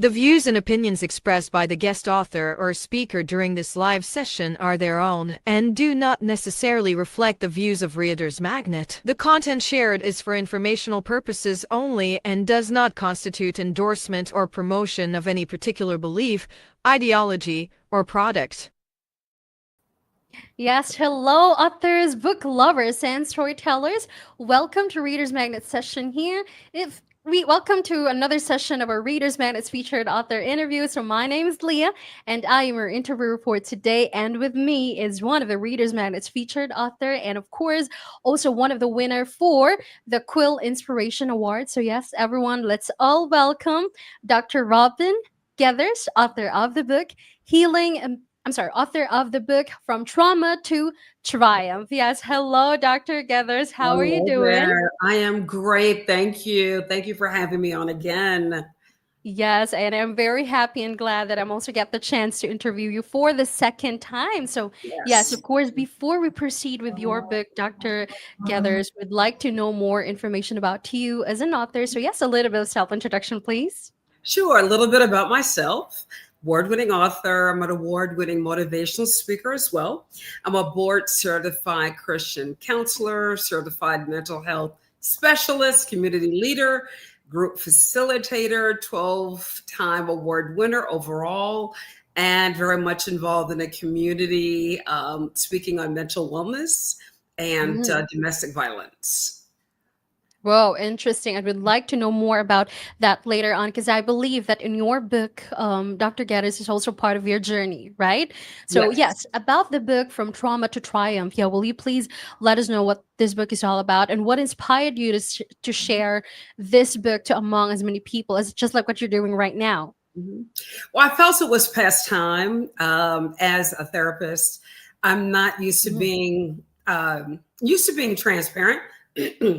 The views and opinions expressed by the guest author or speaker during this live session are their own and do not necessarily reflect the views of Reader's Magnet. The content shared is for informational purposes only and does not constitute endorsement or promotion of any particular belief, ideology, or product. Yes, hello, authors, book lovers, and storytellers. Welcome to Reader's Magnet session here. If we welcome to another session of our Reader's Magnet's featured author interview. So my name is Leah, and I am your interviewer for today. And with me is one of the Reader's Magnet's featured author, and of course, also one of the winner for the Quill Inspiration Award. So yes, everyone, let's all welcome Dr. Robin Gethers, author of the book Healing. Author of the book From Trauma to Triumph. Yes, hello, Dr. Gethers. How are you Hello doing? there. I am great. Thank you. Thank you for having me on again. Yes, and I'm very happy and glad that I'm also get the chance to interview you for the second time. So, yes, Yes. of course, before we proceed with your book, Dr. Gethers, would like to know more information about you as an author. So, yes, a little bit of self-introduction, please. Sure. A little bit about myself. Award-winning author. I'm an award-winning motivational speaker as well. I'm a board-certified Christian counselor, certified mental health specialist, community leader, group facilitator, 12-time award winner overall, and very much involved in a community speaking on mental wellness and domestic violence. Whoa, interesting. I would like to know more about that later on because I believe that in your book, Dr. Geddes is also part of your journey, right? So, Yes. yes, about the book From Trauma to Triumph. Yeah, will you please let us know what this book is all about and what inspired you to share this book to among as many people as just like what you're doing right now? Mhm. Well, I felt it was past time as a therapist. I'm not Mhm. used to being transparent.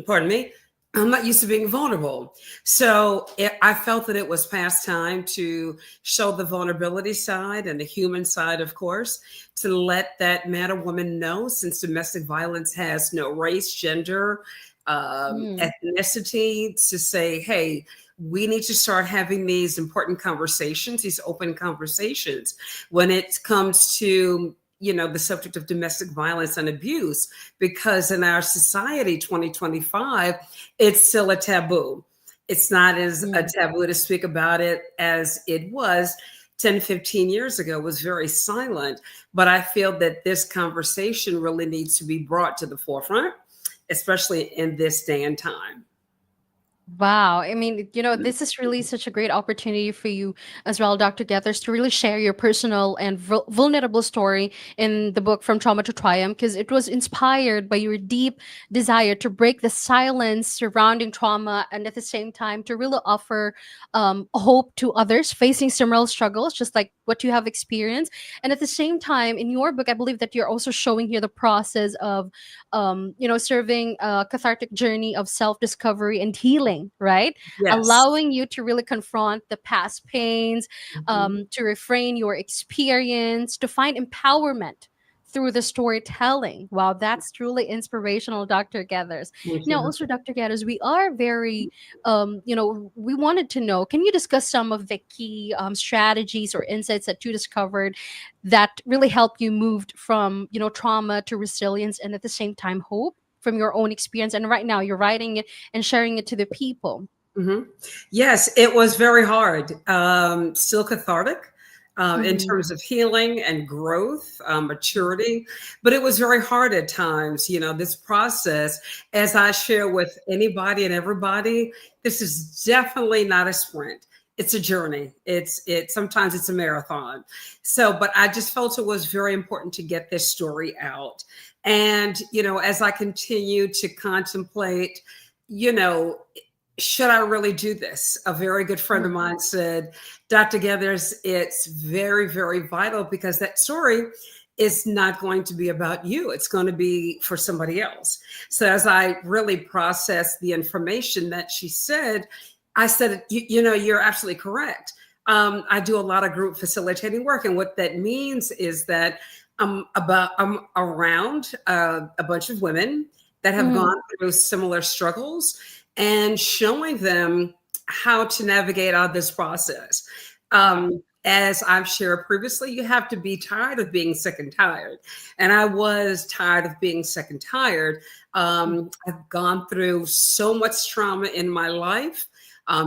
Pardon me. I'm not used to being vulnerable. So I felt that it was past time to show the vulnerability side and the human side, of course, to let that man or woman know, since domestic violence has no race, gender, Mm. ethnicity, to say, hey, we need to start having these important conversations, these open conversations when it comes to the subject of domestic violence and abuse, because in our society 2025 it's still a taboo. It's not as a Mm. taboo to speak about it as it was 10, 15 years ago. It was very silent, but I feel that this conversation really needs to be brought to the forefront, especially in this day and time. Wow. I mean, this is really such a great opportunity for you as well, Dr. Gethers, to really share your personal and vulnerable story in the book From Trauma to Triumph, because it was inspired by your deep desire to break the silence surrounding trauma and at the same time to really offer hope to others facing similar struggles, just like what you have experienced. And at the same time, in your book, I believe that you're also showing here the process of serving a cathartic journey of self-discovery and healing, right? Yes. Allowing you to really confront the past pains, Mhm. to reframe your experience, to find empowerment through the storytelling. Wow, that's truly inspirational, Dr. Gathers. Thank Now, you. also, Dr. Gathers, we are very, we wanted to know, can you discuss some of the key strategies or insights that you discovered that really helped you moved from, trauma to resilience and at the same time hope from your own experience? And right now you're writing it and sharing it to the people. Mhm. Yes, it was very hard. Still cathartic in Mm-hmm. terms of healing and growth, maturity, but it was very hard at times. This process, as I share with anybody and everybody, this is definitely not a sprint. It's a journey. Sometimes it's a marathon. So, but I just felt it was very important to get this story out. And, as I continue to contemplate, you know, should I really do this? A very good friend of mine said, Dr. Gethers, it's very, very vital because that story is not going to be about you. It's going to be for somebody else. So as I really processed the information that she said, I said, you're absolutely correct. I do a lot of group facilitating work. And what that means is that I'm around a bunch of women that have Mm-hmm. gone through similar struggles and showing them how to navigate out this process. As I've shared previously, you have to be tired of being sick and tired. And I was tired of being sick and tired. I've gone through so much trauma in my life,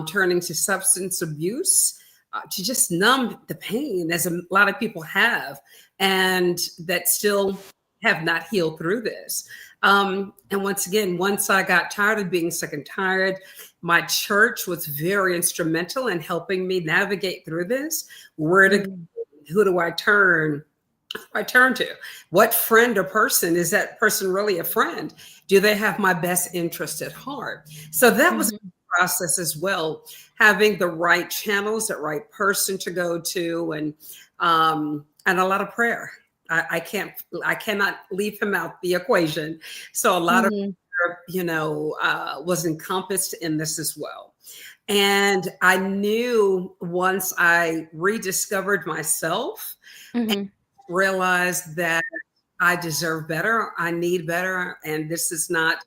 turning to substance abuse to just numb the pain, as a lot of people have, and that still have not healed through this. And once again, once I got tired of being sick and tired, my church was very instrumental in helping me navigate through this. Where to go? Who do I turn? I turn to? What friend or person, is that person really a friend? Do they have my best interest at heart? So that was a process as well, having the right channels, the right person to go to, and a lot of prayer. I cannot leave him out the equation. So a lot of, was encompassed in this as well. And I knew once I rediscovered myself and realized that I deserve better, I need better, and this is not,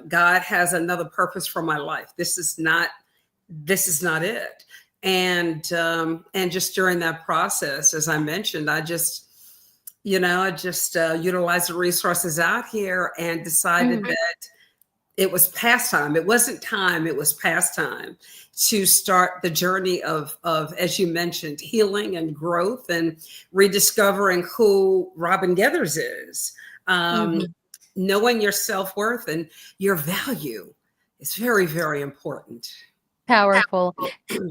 God has another purpose for my life. This is not it. And just during that process, as I mentioned, I just utilized the resources out here and decided that it was past time. It wasn't time, it was past time to start the journey of, as you mentioned, healing and growth and rediscovering who Robin Gethers is. Knowing your self-worth and your value is very, very important. Powerful.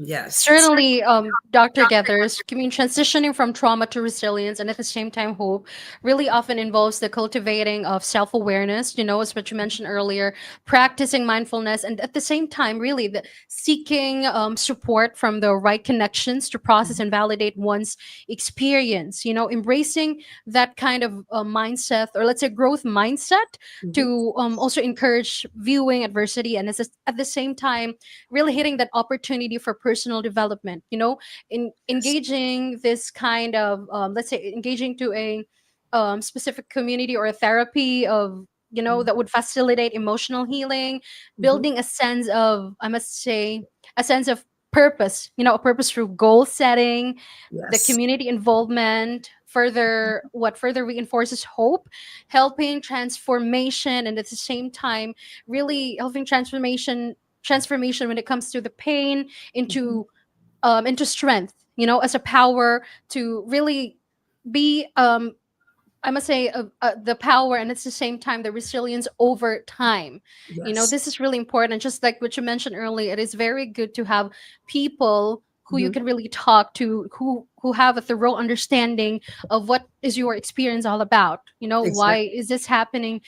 Yes. Certainly, Dr. Gethers, transitioning from trauma to resilience and at the same time hope really often involves the cultivating of self-awareness, as what you mentioned earlier, practicing mindfulness, and at the same time, really the seeking support from the right connections to process and validate one's experience, embracing that kind of mindset, or let's say growth mindset, to also encourage viewing adversity and at the same time, really hitting that opportunity for personal development, in engaging this kind of let's say engaging to a specific community or a therapy of that would facilitate emotional healing, building a sense of, I must say, a sense of purpose, a purpose through goal setting, the community involvement, further reinforces hope, helping transformation, and at the same time really helping transformation when it comes to the pain into strength, as a power to really be I must say the power, and at the same time the resilience over time. This is really important. Just like what you mentioned earlier, it is very good to have people who you can really talk to, who have a thorough understanding of what is your experience all about. Why is this happening?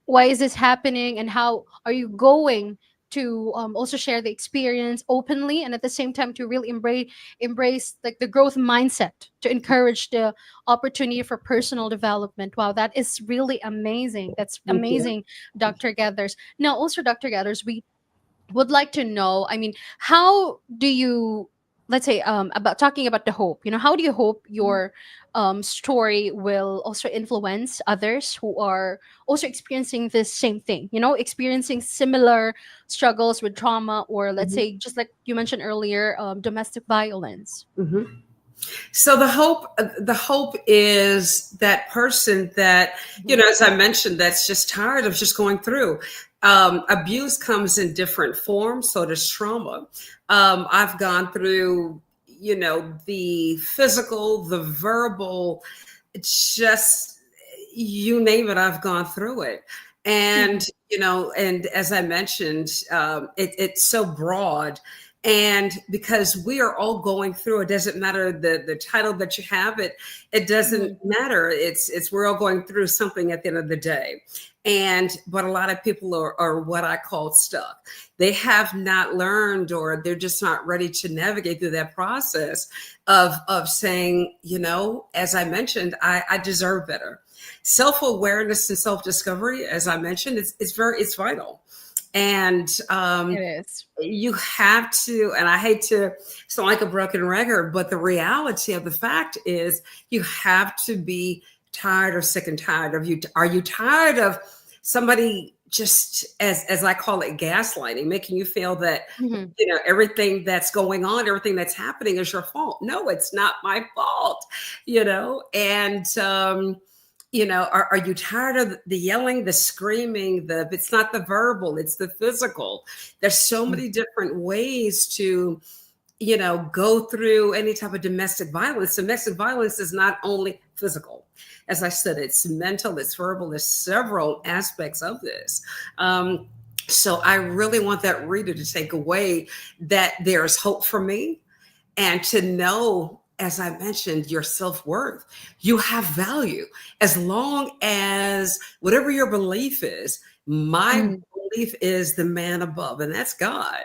And how are you going to also share the experience openly, and at the same time to really embrace like the growth mindset to encourage the opportunity for personal development. Wow, that is really amazing. That's amazing, Dr. Gathers. Now also, Dr. Gathers, we would like to know, how do you, let's say, about talking about the hope, how do you hope your story will also influence others who are also experiencing this same thing, experiencing similar struggles with trauma, or let's say, just like you mentioned earlier, domestic violence? So the hope is that person that, as I mentioned, that's just tired of just going through. Abuse comes in different forms, so does trauma. I've gone through, the physical, the verbal, it's just, you name it, I've gone through it. And, and as I mentioned, it's so broad. And because we are all going through, it doesn't matter the title that you have, it doesn't matter. It's we're all going through something at the end of the day. But a lot of people are what I call stuck. They have not learned, or they're just not ready to navigate through that process of saying, as I mentioned, I deserve better. Self-awareness and self-discovery, as I mentioned, it's vital. And It is. you have to, and I hate to sound like a broken record, but the reality of the fact is you have to be tired or sick and tired of you. Are you tired of somebody just as I call it, gaslighting, making you feel that, Mhm. everything that's going on, everything that's happening is your fault. No, it's not my fault, and are you tired of the yelling, the screaming, it's not the verbal, it's the physical. There's so Mm. many different ways to go through any type of domestic violence. Domestic violence is not only physical. As I said, it's mental, it's verbal, there's several aspects of this. So I really want that reader to take away that there's hope for me, and to know, as I mentioned, your self-worth. You have value. As long as whatever your belief is, my Mhm. belief is the man above, and that's God.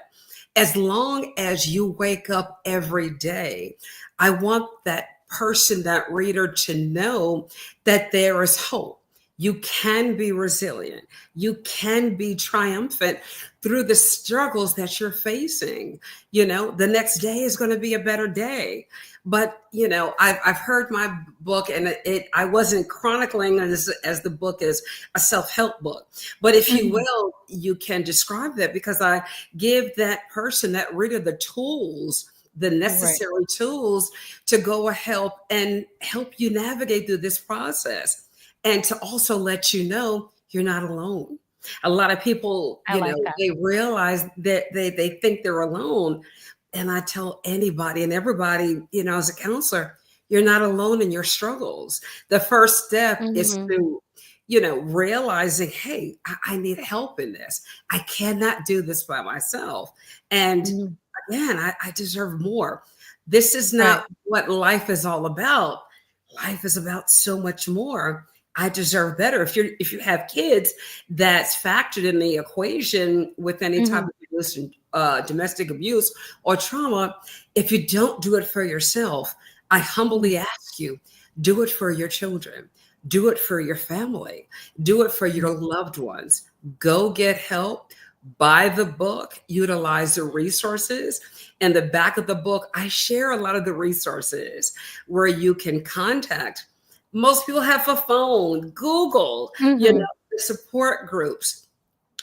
As long as you wake up every day, I want that person, that reader, to know that there is hope. You can be resilient. You can be triumphant through the struggles that you're facing. The next day is going to be a better day. But I've heard my book, and I wasn't chronicling as the book is a self-help book, but if you Mhm. will, you can describe that, because I give that person, that reader, the tools, the Right. necessary tools to go help you navigate through this process, and to also let you know you're not alone. A lot of people, I like that. they realize that they think they're alone. And I tell anybody and everybody, as a counselor, you're not alone in your struggles. The first step is Mhm. to, realizing, hey, I need help in this. I cannot do this by myself. And Mhm. again, I deserve more. This is Right. not what life is all about. Life is about so much more. I deserve better. If you have kids, that's factored in the equation with any type Mhm. of abuse, domestic abuse or trauma. If you don't do it for yourself, I Mhm. humbly ask you, do it for your children, do it for your family, do it for your loved ones. Go get help. Buy the book, utilize the resources. In the back of the book, I share a lot of the resources where you can contact. Most people have a phone, Google, Mhm. the support groups.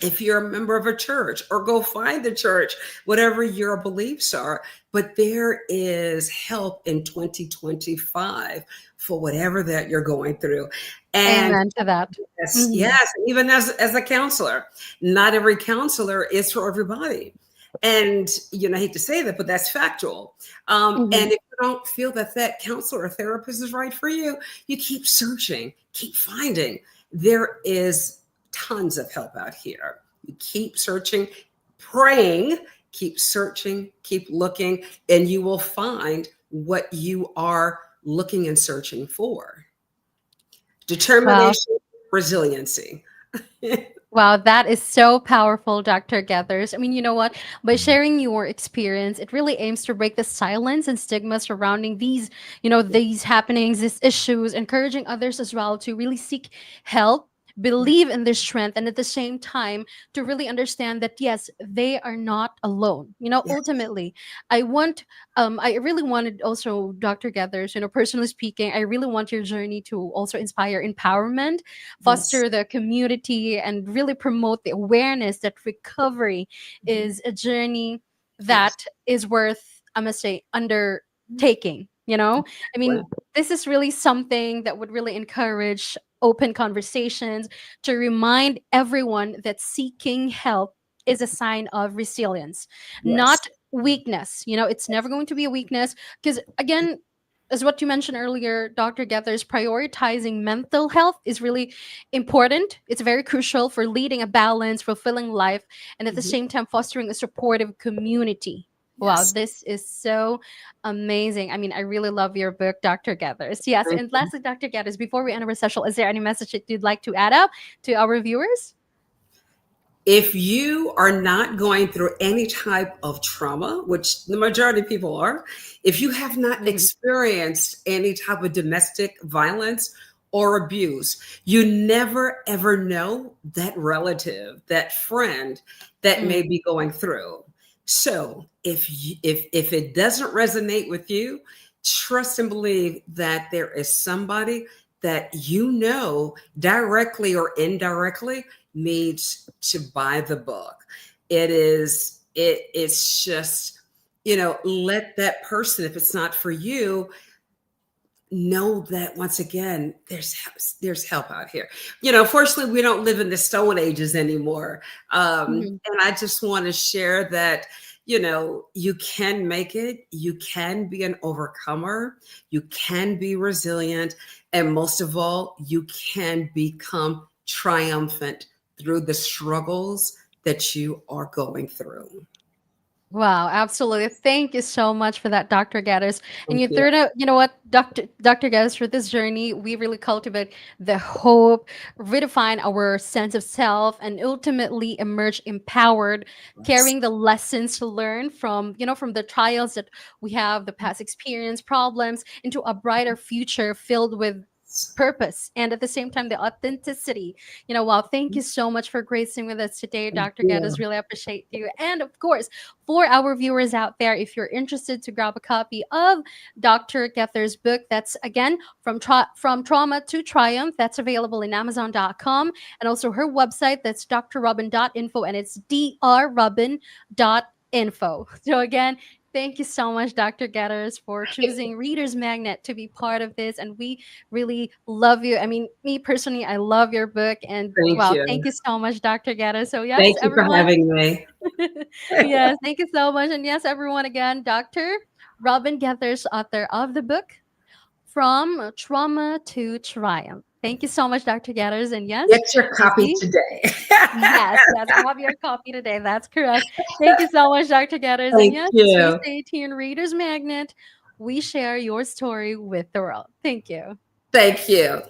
If you're a member of a church, or go find the church, whatever your beliefs are. But there is help in 2025 for whatever that you're going through. And Amen to that. yes, Mhm. yes, even as a counselor, not every counselor is for everybody. And I hate to say that, but that's factual. And Mhm. if you don't feel that that counselor or therapist is right for you, you keep searching, keep finding. There is tons of help out here. You keep searching, praying, keep searching, keep looking, and you will find what you are looking and searching for. Wow. Determination, resiliency. Wow, that is so powerful, Dr. Gethers. I mean, you know what? By sharing your experience, it really aims to break the silence and stigma surrounding these, these happenings, these issues, encouraging others as well to really seek help, Yeah. believe in their strength, and at the same time to really understand that yes, they are not alone. Yes. Ultimately, I really wanted also, Dr. Gethers, personally speaking, I really want your journey to also inspire empowerment, Yes. foster the community, and really promote the awareness that recovery Mhm. is a journey Yes. that is worth, I must say, undertaking. I mean, Well, this is really something that would really encourage open conversations to remind everyone that seeking help is a sign of resilience, yes. not weakness. It's never going to be a weakness because, again, as what you mentioned earlier, Dr. Gethers, prioritizing mental health is really important. It's very crucial for leading a balanced, fulfilling life, and at the Mhm. same time fostering a supportive community. Wow, Yes. this is so amazing. I mean, I really love your book, Dr. Gethers. Yes, Thank and you. lastly, Dr. Gethers, before we end our session, is there any message that you'd like to add up to our viewers? If you are not going through any type of trauma, which the majority of people are, if you have not Mhm. experienced any type of domestic violence or abuse, you never ever know that relative, that friend that may Mhm. be going through. So if it doesn't resonate with you, trust and believe that there is somebody that you know, directly or indirectly, needs to buy the book. It's just, let that person, if it's not for you, know that once again, there's help out here. Fortunately, we don't live in the Stone Ages anymore. Mhm. And I just want to share that, you can make it, you can be an overcomer, you can be resilient, and most of all, you can become triumphant through the struggles that you are going through. Wow, absolutely. Thank you so much for that, Dr. Gadders. And Thank you you. third out, you know what, Dr. Gadders, for this journey, we really cultivate the hope, redefine our sense of self, and ultimately emerge empowered, carrying the lessons to learn from, from the trials that we have, the past experience, problems, into a brighter future filled with purpose and at the same time the authenticity. Wow, thank you so much for gracing with us today, Thank Dr. you. Gadders. Really appreciate you. And of course, for our viewers out there, if you're interested to grab a copy of Dr. Gethers' book, that's again from Trauma to Triumph, that's available in Amazon.com, and also her website, that's drrobin.info, and it's drrobin.info. So again, thank you so much, Dr. Getters, for choosing Reader's Magnet to be part of this. And we really love you. I mean, me personally, I love your book. And Thank wow, you. thank you so much, Dr. Getters. So, yes, Thank you for everyone. having me. Yes, thank you so much. And yes, everyone, again, Dr. Robin Gethers, author of the book From Trauma to Triumph. Thank you so much, Dr. Getters. And yes, Get your we'll copy see. today. Yes, yes, grab your copy today. That's correct. Thank you so much, Dr. Getters. And Thank yes, as we you. say here in Reader's Magnet, we share your story with the world. Thank you. Thank you.